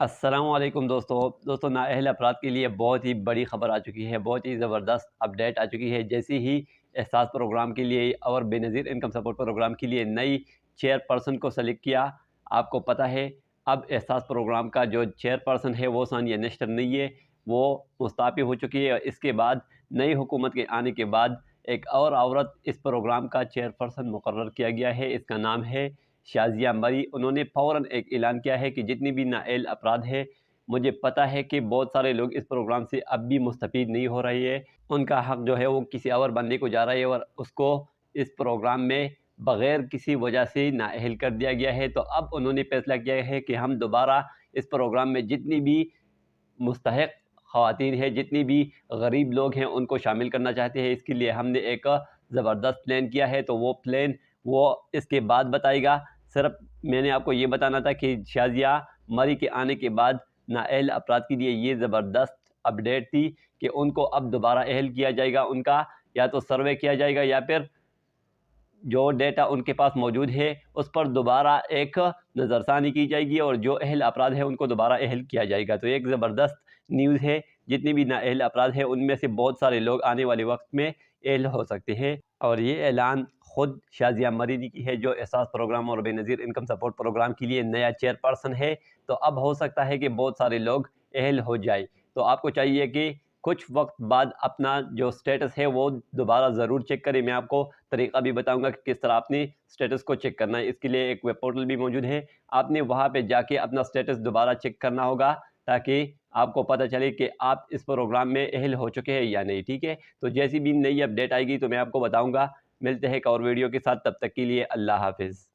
अस्सलामुअलैकुम दोस्तों नाअहल अफराद के लिए बहुत ही बड़ी ख़बर आ चुकी है। बहुत ही ज़बरदस्त अपडेट आ चुकी है। जैसे ही एहसास प्रोग्राम के लिए और बेनज़ीर इनकम सपोर्ट प्रोग्राम के लिए नई चेयरपर्सन को सेलेक्ट किया। आपको पता है अब एहसास प्रोग्राम का जो चेयरपर्सन है वो सानिया नश्तर नहीं है, वो मुस्ताफ़ी हो चुकी है। इसके बाद नई हुकूमत के आने के बाद एक और औरत इस प्रोग्राम का चेयरपर्सन मुकर्रर किया गया है। इसका नाम है शाज़िया मरी। उन्होंने फ़ौरन एक ऐलान किया है कि जितनी भी नाअहल अफराद हैं, मुझे पता है कि बहुत सारे लोग इस प्रोग्राम से अब भी मुस्तफ़ीद नहीं हो रहे हैं, उनका हक़ जो है वो किसी और बनने को जा रहा है और उसको इस प्रोग्राम में बग़ैर किसी वजह से नाअहल कर दिया गया है। तो अब उन्होंने फ़ैसला किया है कि हम दोबारा इस प्रोग्राम में जितनी भी मुस्तहिक़ ख़वातीन हैं, जितनी भी गरीब लोग हैं, उनको शामिल करना चाहते हैं। इसके लिए हमने एक ज़बरदस्त प्लान किया है, तो वो प्लान वो इसके बाद बताएगा। सिर्फ मैंने आपको ये बताना था कि शाज़िया मरी के आने के बाद नाअहल अफराद के लिए ये ज़बरदस्त अपडेट थी कि उनको अब दोबारा अहल किया जाएगा। उनका या तो सर्वे किया जाएगा या फिर जो डेटा उनके पास मौजूद है उस पर दोबारा एक नज़रसानी की जाएगी और जो अहल अफराद है उनको दोबारा अहल किया जाएगा। तो एक ज़बरदस्त न्यूज़ है। जितनी भी नाअहल अफराद हैं उनमें से बहुत सारे लोग आने वाले वक्त में अहल हो सकते हैं। और ये ऐलान ख़ुद शाज़िया मरी ने की है, जो एहसास प्रोग्राम और बेनज़ीर इनकम सपोर्ट प्रोग्राम के लिए नया चेयरपर्सन है। तो अब हो सकता है कि बहुत सारे लोग अहल हो जाए। तो आपको चाहिए कि कुछ वक्त बाद अपना जो स्टेटस है वो दोबारा ज़रूर चेक करें। मैं आपको तरीक़ा भी बताऊंगा कि किस तरह अपनी स्टेटस को चेक करना है। इसके लिए एक वेब पोर्टल भी मौजूद है। आपने वहाँ पे जाके अपना स्टेटस दोबारा चेक करना होगा ताकि आपको पता चले कि आप इस प्रोग्राम में अहल हो चुके हैं या नहीं। ठीक है, तो जैसी भी नई अपडेट आएगी तो मैं आपको बताऊँगा। मिलते हैं एक और वीडियो के साथ, तब तक के लिए अल्लाह हाफ़िज़।